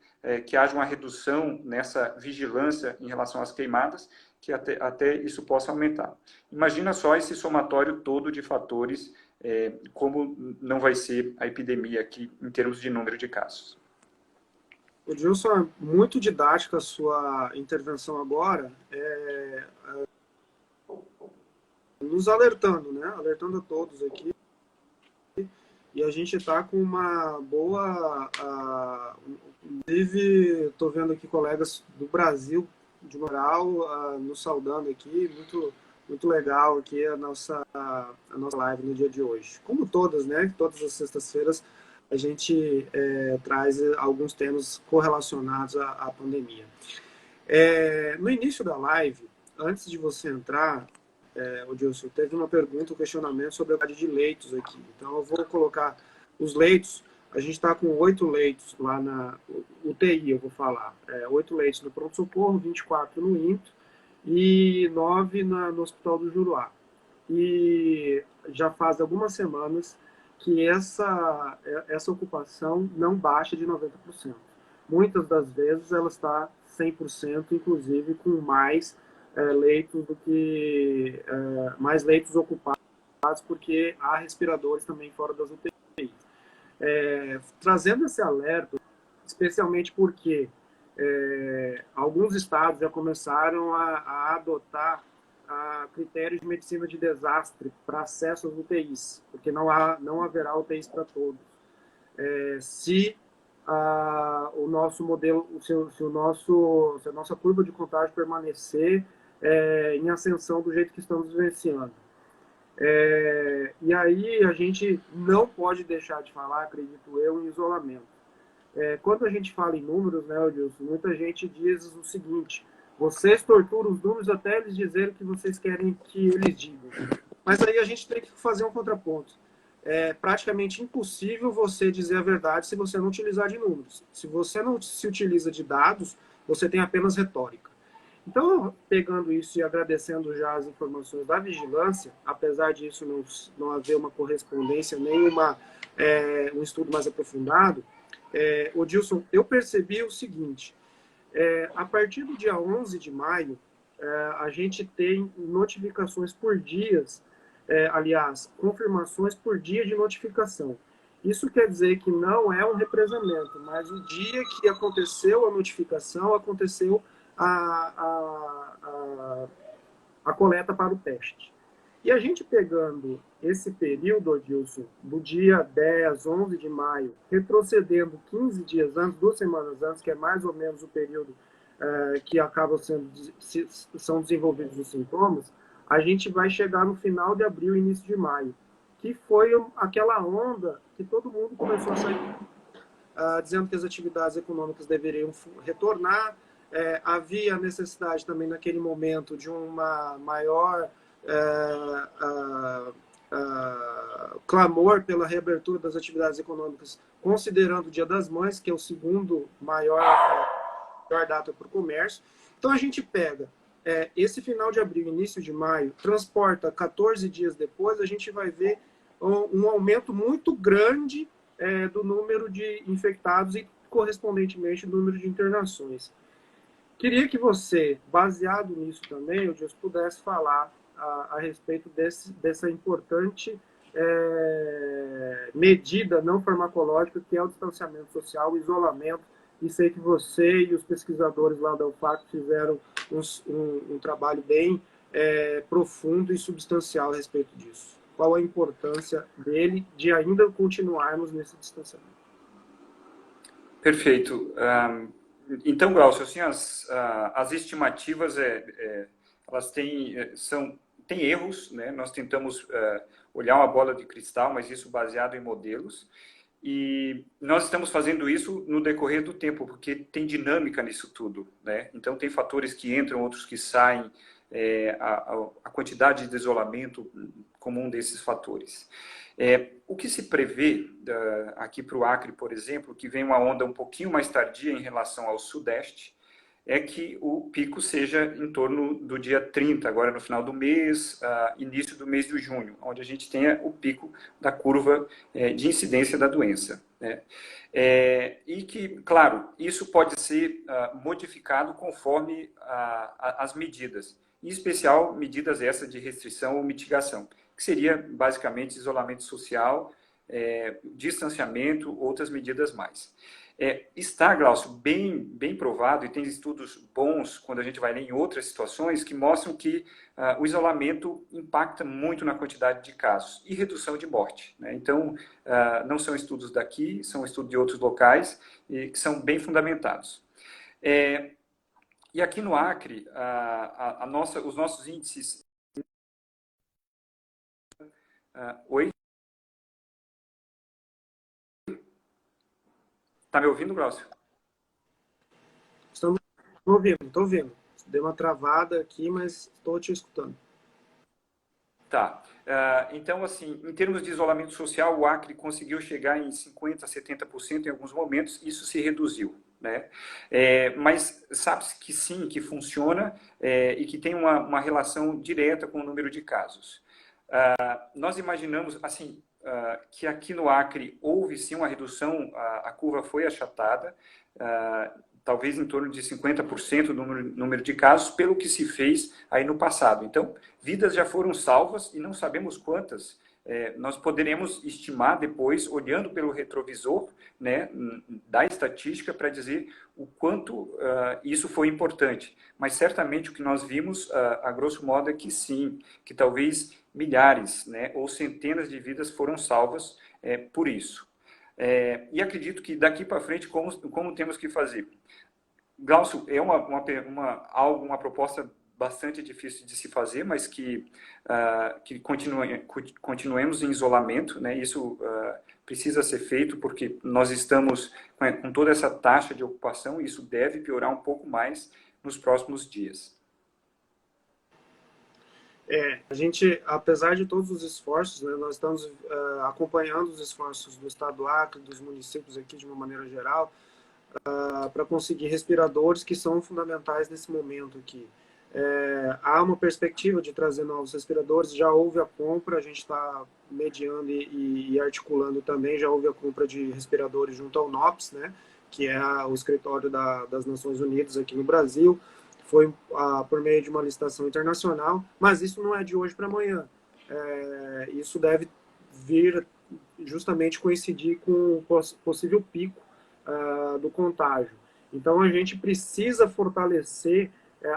S2: que haja uma redução nessa vigilância em relação às queimadas, que até isso possa aumentar. Imagina só esse somatório todo de fatores, como não vai ser a epidemia aqui em termos de número de casos.
S1: Edilson, muito didática a sua intervenção agora, nos alertando, né? Alertando a todos aqui. E a gente está com uma boa... inclusive, estou vendo aqui colegas do Brasil, de moral, nos saudando aqui. Muito, muito legal aqui a nossa live no dia de hoje. Como todas, né? Todas as sextas-feiras a gente traz alguns temas correlacionados à pandemia. No início da live, antes de você entrar, Odilson, teve uma pergunta, um questionamento sobre a quantidade de leitos aqui. Então, eu vou colocar os leitos. A gente está com 8 leitos lá na UTI, eu vou falar. 8 leitos no pronto-socorro, 24 no INTO e 9 no Hospital do Juruá. E já faz algumas semanas que essa ocupação não baixa de 90%. Muitas das vezes ela está 100%, inclusive com mais leitos do que mais leitos ocupados, porque há respiradores também fora das UTIs. Trazendo esse alerta, especialmente porque alguns estados já começaram a adotar critérios de medicina de desastre para acesso às UTIs, porque não haverá UTIs para todos. Se o nosso modelo, se a nossa curva de contágio permanecer em ascensão do jeito que estamos vivenciando. E aí a gente não pode deixar de falar, acredito eu, em isolamento. Quando a gente fala em números, né, Odilson, muita gente diz o seguinte: vocês torturam os números até eles dizerem o que vocês querem que eles digam. Mas aí a gente tem que fazer um contraponto. É praticamente impossível você dizer a verdade se você não utilizar de números. Se você não se utiliza de dados, você tem apenas retórica. Então, pegando isso e agradecendo já as informações da vigilância, apesar disso não haver uma correspondência, nem um estudo mais aprofundado, Odilson, eu percebi o seguinte: a partir do dia 11 de maio, a gente tem notificações por dias, aliás, confirmações por dia de notificação. Isso quer dizer que não é um represamento, mas o dia que aconteceu a notificação, aconteceu a coleta para o teste. E a gente pegando esse período, Odilson, do dia 10, 11 de maio, retrocedendo 15 dias antes, 2 semanas antes, que é mais ou menos o período que são desenvolvidos os sintomas, a gente vai chegar no final de abril, início de maio, que foi aquela onda que todo mundo começou a sair dizendo que as atividades econômicas deveriam retornar. Havia necessidade também naquele momento de uma maior clamor pela reabertura das atividades econômicas, considerando o Dia das Mães, que é o segundo maior data para o comércio. Então a gente pega esse final de abril, início de maio, transporta 14 dias depois, a gente vai ver um aumento muito grande do número de infectados e, correspondentemente, do número de internações. Queria que você, baseado nisso também, Odilson, pudesse falar a respeito dessa importante medida não farmacológica, que é o distanciamento social, o isolamento, e sei que você e os pesquisadores lá da UFAC fizeram um trabalho bem profundo e substancial a respeito disso. Qual a importância dele de ainda continuarmos nesse distanciamento?
S2: Perfeito. Então, Glaucio, assim, as estimativas elas têm erros, né? Nós tentamos olhar uma bola de cristal, mas isso baseado em modelos. E nós estamos fazendo isso no decorrer do tempo, porque tem dinâmica nisso tudo, né? Então, tem fatores que entram, outros que saem. A quantidade de isolamento como um desses fatores. O que se prevê aqui para o Acre, por exemplo, que vem uma onda um pouquinho mais tardia em relação ao Sudeste, é que o pico seja em torno do dia 30, agora no final do mês, início do mês de junho, onde a gente tenha o pico da curva de incidência da doença, né? E que, claro, isso pode ser modificado conforme as medidas, em especial medidas essas de restrição ou mitigação, que seria basicamente isolamento social, distanciamento, outras medidas mais. Está, Glaucio, bem provado, e tem estudos bons, quando a gente vai ler em outras situações, que mostram que o isolamento impacta muito na quantidade de casos e redução de morte, né? Então, não são estudos daqui, são estudos de outros locais, e que são bem fundamentados. E aqui no Acre, os nossos índices... Oi? Está me ouvindo, Glaucio?
S1: Estou ouvindo. Deu uma travada aqui, mas estou te escutando.
S2: Tá. Então, assim, em termos de isolamento social, o Acre conseguiu chegar em 50%, 70% em alguns momentos, isso se reduziu, né? Mas sabe-se que sim, que funciona e que tem uma relação direta com o número de casos. Nós imaginamos, assim, que aqui no Acre houve sim uma redução, a curva foi achatada, talvez em torno de 50% do número de casos, pelo que se fez aí no passado. Então, vidas já foram salvas e não sabemos quantas. Nós poderemos estimar depois, olhando pelo retrovisor, né, da estatística, para dizer o quanto isso foi importante. Mas certamente o que nós vimos, a grosso modo, é que sim, que talvez milhares, né, ou centenas de vidas foram salvas por isso. E acredito que daqui para frente, como temos que fazer? Glaucio, é uma proposta bastante difícil de se fazer, mas que continuemos em isolamento, né? Isso precisa ser feito porque nós estamos com toda essa taxa de ocupação e isso deve piorar um pouco mais nos próximos dias.
S1: A gente, apesar de todos os esforços, né, nós estamos acompanhando os esforços do Estado do Acre, dos municípios aqui de uma maneira geral, para conseguir respiradores que são fundamentais nesse momento aqui. Há uma perspectiva de trazer novos respiradores, já houve a compra, a gente está mediando e articulando também, já houve a compra de respiradores junto ao NOPS, né, que é o escritório das Nações Unidas aqui no Brasil, foi por meio de uma licitação internacional, mas isso não é de hoje para amanhã. Isso deve vir justamente coincidir com o possível pico do contágio. Então, a gente precisa fortalecer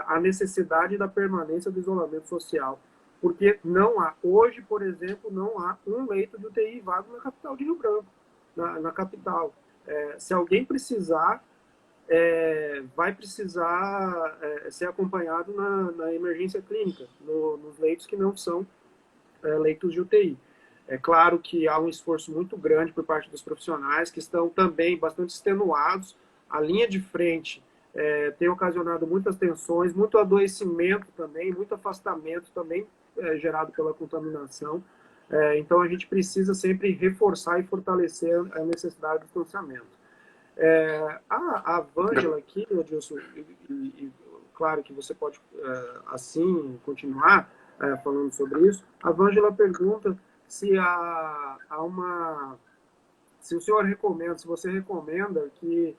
S1: a necessidade da permanência do isolamento social, porque não há, hoje, por exemplo, não há um leito de UTI vago na capital de Rio Branco, na capital. Se alguém precisar, vai precisar ser acompanhado na emergência clínica, nos leitos que não são leitos de UTI. É claro que há um esforço muito grande por parte dos profissionais, que estão também bastante extenuados. A linha de frente tem ocasionado muitas tensões, muito adoecimento também, muito afastamento também gerado pela contaminação. Então, a gente precisa sempre reforçar e fortalecer a necessidade do distanciamento. A Vângela aqui, Adilson, e claro que você pode assim continuar falando sobre isso. A Vângela pergunta se se o senhor recomenda, se você recomenda que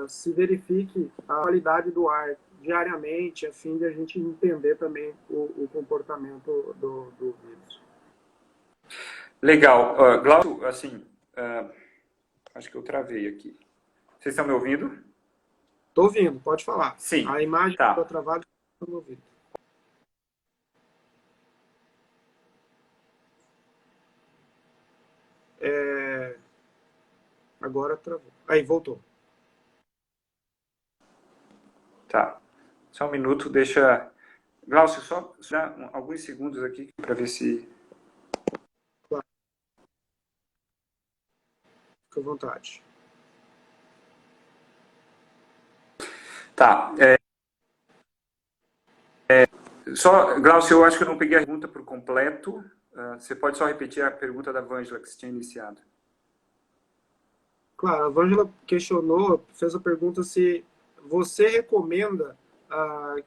S1: se verifique a qualidade do ar diariamente, a fim de a gente entender também o comportamento do vírus.
S2: Legal. Glaucio, assim, acho que eu travei aqui. Vocês estão me ouvindo?
S1: Estou ouvindo, pode falar.
S2: Sim.
S1: A imagem
S2: Tá.
S1: está travada, estou me ouvindo. Agora travou. Aí, voltou.
S2: Tá. Só um minuto, deixa... Glaucio, só alguns segundos aqui para ver se...
S1: Claro. Fica à vontade.
S2: Tá. Só, Glaucio, eu acho que eu não peguei a pergunta por completo. Você pode só repetir a pergunta da Vângela que você tinha iniciado?
S1: Claro, a Vângela questionou, fez a pergunta se você recomenda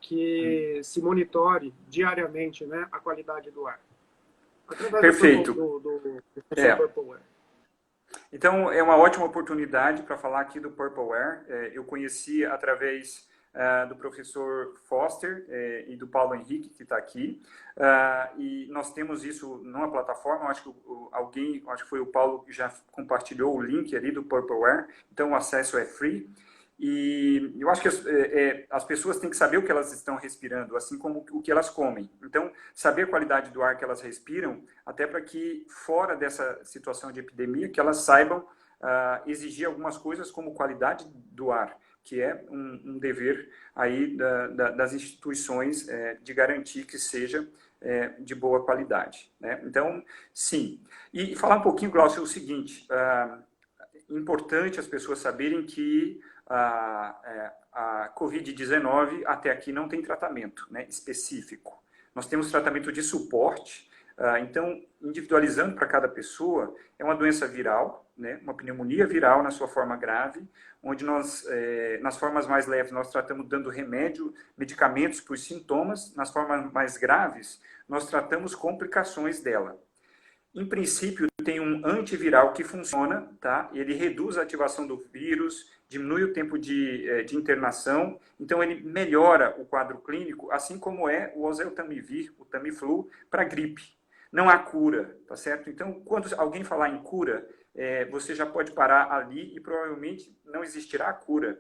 S1: que se monitore diariamente, né, a qualidade do ar, através
S2: Perfeito.
S1: do
S2: Purpleware. Então, é uma ótima oportunidade para falar aqui do Purpleware. Eu conheci através do professor Foster e do Paulo Henrique, que está aqui. E nós temos isso numa plataforma, acho que foi o Paulo que já compartilhou o link ali do Purpleware, então o acesso é free. E eu acho que as pessoas têm que saber o que elas estão respirando, assim como o que elas comem. Então, saber a qualidade do ar que elas respiram, até para que, fora dessa situação de epidemia, que elas saibam exigir algumas coisas como qualidade do ar, que é um dever aí das instituições de garantir que seja de boa qualidade, né? Então, sim. E falar um pouquinho, Glaucio, é o seguinte, importante as pessoas saberem que a Covid-19 até aqui não tem tratamento, né, específico. Nós temos tratamento de suporte, então, individualizando para cada pessoa, é uma doença viral, né, uma pneumonia viral na sua forma grave, onde nós, nas formas mais leves, nós tratamos dando remédio, medicamentos para os sintomas, nas formas mais graves, nós tratamos complicações dela. Em princípio, tem um antiviral que funciona, tá? Ele reduz a ativação do vírus, diminui o tempo de internação, então ele melhora o quadro clínico, assim como é o oseltamivir, o Tamiflu, para gripe. Não há cura, tá certo? Então, quando alguém falar em cura, você já pode parar ali e provavelmente não existirá cura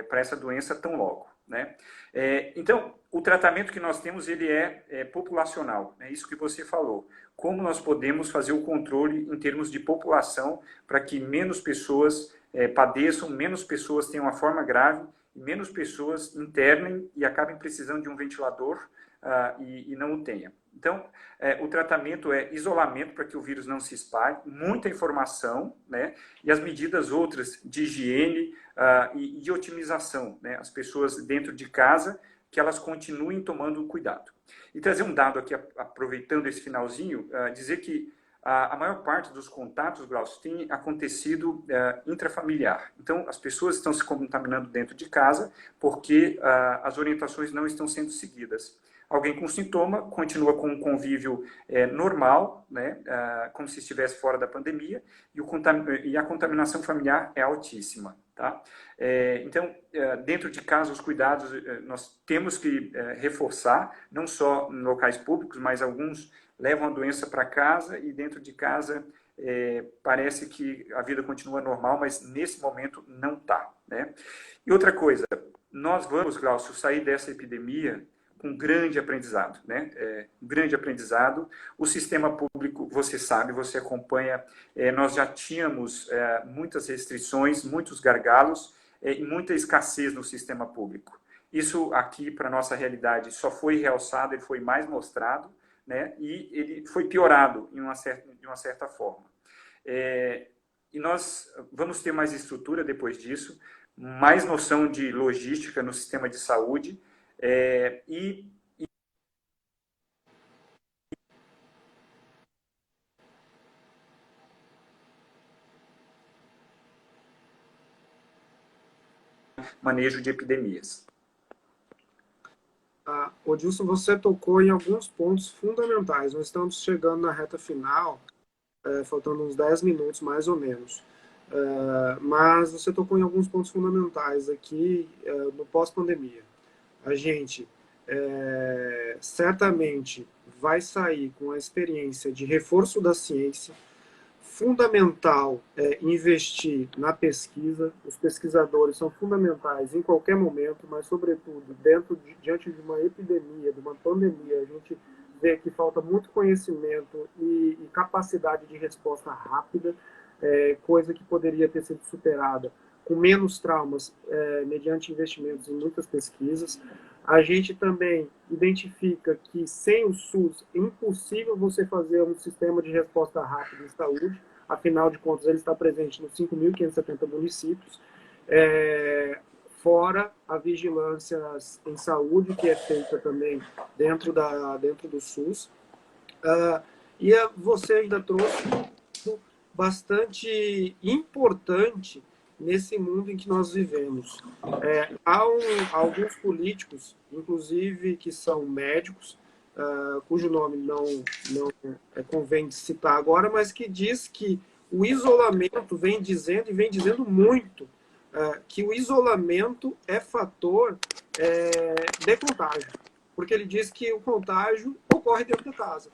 S2: para essa doença tão logo, né? Então, o tratamento que nós temos, ele é populacional, é isso que você falou. Como nós podemos fazer o controle em termos de população para que menos pessoas padeçam, menos pessoas tenham uma forma grave, menos pessoas internem e acabem precisando de um ventilador e não o tenham. Então, o tratamento é isolamento para que o vírus não se espalhe, muita informação, né? E as medidas outras de higiene e de otimização, né? As pessoas dentro de casa, que elas continuem tomando cuidado. E trazer um dado aqui, aproveitando esse finalzinho, dizer que a maior parte dos contatos, Glaucio, tem acontecido intrafamiliar. Então, as pessoas estão se contaminando dentro de casa porque as orientações não estão sendo seguidas. Alguém com sintoma continua com um convívio normal, né, como se estivesse fora da pandemia, e a contaminação familiar é altíssima. Tá? Então, dentro de casa, os cuidados nós temos que reforçar, não só em locais públicos, mas alguns levam a doença para casa e dentro de casa parece que a vida continua normal, mas nesse momento não está, né? E outra coisa, nós vamos, Glaucio, sair dessa epidemia com grande aprendizado, né? Um grande aprendizado. O sistema público, você sabe, você acompanha, nós já tínhamos muitas restrições, muitos gargalos e muita escassez no sistema público. Isso aqui, para a nossa realidade, só foi realçado, ele foi mais mostrado, né? E ele foi piorado de uma certa forma. E nós vamos ter mais estrutura depois disso, mais noção de logística no sistema de saúde, manejo de epidemias.
S1: Odilson, você tocou em alguns pontos fundamentais. Nós estamos chegando na reta final, faltando uns 10 minutos mais ou menos. Mas você tocou em alguns pontos fundamentais aqui no pós-pandemia. A gente certamente vai sair com a experiência de reforço da ciência. Fundamental investir na pesquisa. Os pesquisadores são fundamentais em qualquer momento, mas sobretudo diante de uma epidemia, de uma pandemia, a gente vê que falta muito conhecimento e capacidade de resposta rápida, coisa que poderia ter sido superada com menos traumas mediante investimentos em muitas pesquisas. A gente também identifica que sem o SUS é impossível você fazer um sistema de resposta rápida em saúde, afinal de contas ele está presente nos 5.570 municípios. fora a vigilância em saúde, que é feita também dentro do SUS. E você ainda trouxe um bastante importante nesse mundo em que nós vivemos. Há alguns políticos, inclusive que são médicos, cujo nome não convém citar agora, mas que diz que o isolamento vem dizendo muito, que o isolamento é fator de contágio, porque ele diz que o contágio ocorre dentro da casa.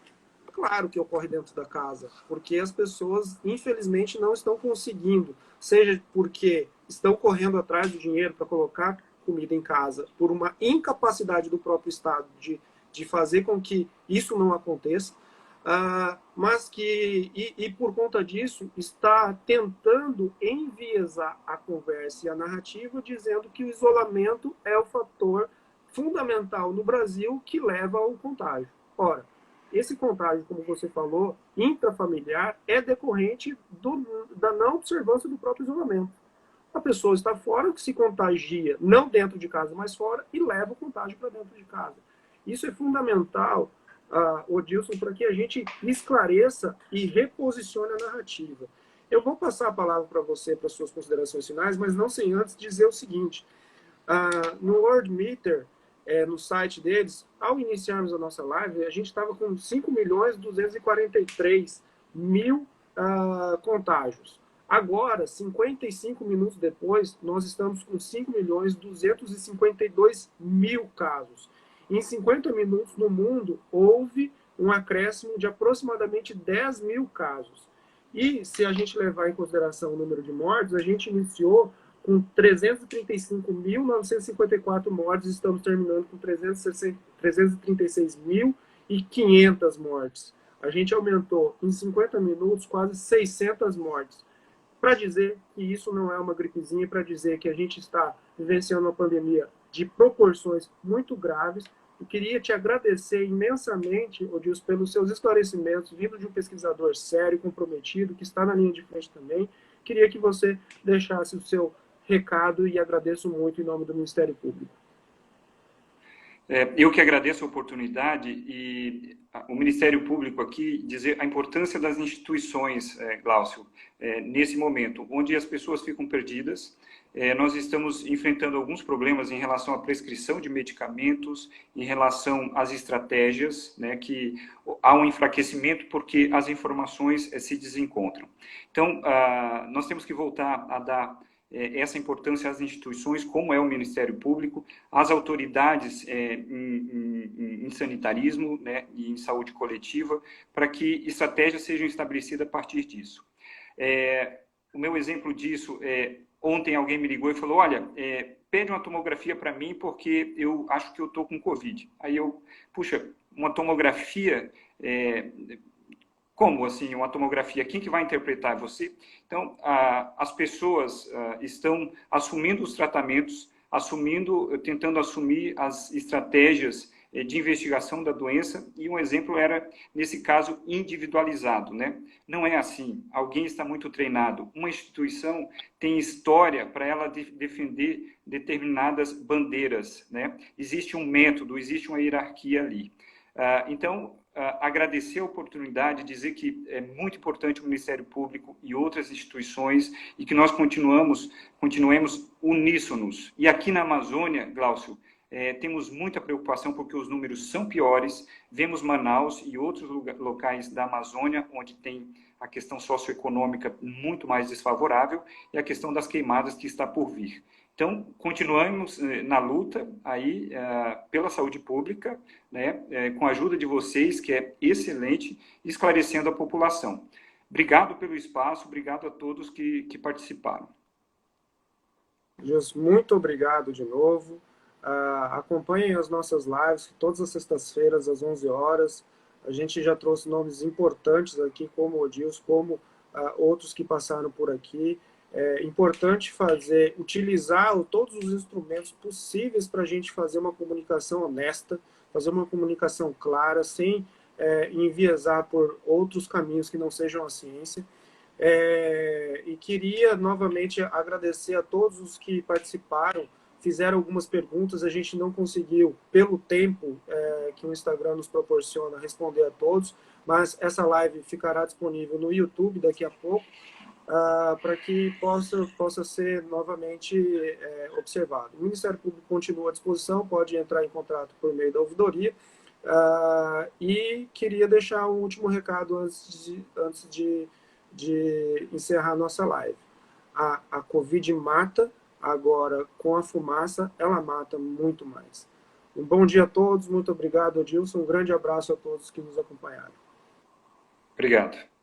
S1: Claro que ocorre dentro da casa, porque as pessoas, infelizmente, não estão conseguindo, seja porque estão correndo atrás do dinheiro para colocar comida em casa, por uma incapacidade do próprio Estado de fazer com que isso não aconteça, mas que, e por conta disso, está tentando enviesar a conversa e a narrativa, dizendo que o isolamento é o fator fundamental no Brasil que leva ao contágio. Ora, esse contágio, como você falou, intrafamiliar, é decorrente da não observância do próprio isolamento. A pessoa está fora, que se contagia, não dentro de casa, mas fora, e leva o contágio para dentro de casa. Isso é fundamental, Odilson, para que a gente esclareça e reposicione a narrativa. Eu vou passar a palavra para você, para suas considerações finais, mas não sem antes dizer o seguinte. No World Meter, no site deles, ao iniciarmos a nossa live, a gente estava com 5.243.000 contágios. Agora, 55 minutos depois, nós estamos com 5.252.000 casos. Em 50 minutos no mundo, houve um acréscimo de aproximadamente 10.000 casos. E se a gente levar em consideração o número de mortes, a gente iniciou com 335.954 mortes, estamos terminando com 336.500 mortes. A gente aumentou em 50 minutos quase 600 mortes. Para dizer que isso não é uma gripezinha, para dizer que a gente está vivenciando uma pandemia de proporções muito graves. Eu queria te agradecer imensamente, Odilson, pelos seus esclarecimentos, vindo de um pesquisador sério, comprometido, que está na linha de frente também. Queria que você deixasse o seu recado e agradeço muito em nome do Ministério Público.
S2: Eu que agradeço a oportunidade e o Ministério Público aqui dizer a importância das instituições, Glaucio, nesse momento, onde as pessoas ficam perdidas. Nós estamos enfrentando alguns problemas em relação à prescrição de medicamentos, em relação às estratégias, né, que há um enfraquecimento porque as informações se desencontram. Então, nós temos que voltar a dar essa importância às instituições, como é o Ministério Público, às autoridades em sanitarismo, né, e em saúde coletiva, para que estratégias sejam estabelecidas a partir disso. O meu exemplo disso ontem alguém me ligou e falou, olha, pede uma tomografia para mim porque eu acho que eu estou com Covid. Aí eu, puxa, uma tomografia... Como assim, uma tomografia? Quem que vai interpretar? Você? Então, as pessoas estão assumindo os tratamentos, tentando assumir as estratégias de investigação da doença, e um exemplo era, nesse caso, individualizado, né? Não é assim. Alguém está muito treinado. Uma instituição tem história para ela defender determinadas bandeiras, né? Existe um método, existe uma hierarquia ali. Então, agradecer a oportunidade, dizer que é muito importante o Ministério Público e outras instituições e que nós continuemos uníssonos. E aqui na Amazônia, Glaucio, temos muita preocupação porque os números são piores. Vemos Manaus e outros locais da Amazônia onde tem a questão socioeconômica muito mais desfavorável e a questão das queimadas que está por vir. Então, continuamos na luta aí pela saúde pública, né, com a ajuda de vocês, que é excelente, esclarecendo a população. Obrigado pelo espaço, obrigado a todos que participaram.
S1: Muito obrigado de novo. Acompanhem as nossas lives, todas as sextas-feiras, às 11 horas. A gente já trouxe nomes importantes aqui, como o Odilson, como outros que passaram por aqui. É importante utilizar todos os instrumentos possíveis para a gente fazer uma comunicação honesta, fazer uma comunicação clara, sem enviesar por outros caminhos que não sejam a ciência. E queria novamente agradecer a todos os que participaram, fizeram algumas perguntas, a gente não conseguiu, pelo tempo que o Instagram nos proporciona, responder a todos, mas essa live ficará disponível no YouTube daqui a pouco, para que possa ser novamente observado. O Ministério Público continua à disposição, pode entrar em contato por meio da ouvidoria, e queria deixar um último recado antes de encerrar a nossa live. A Covid mata, agora com a fumaça ela mata muito mais. Um bom dia a todos, muito obrigado, Adilson, um grande abraço a todos que nos acompanharam.
S2: Obrigado.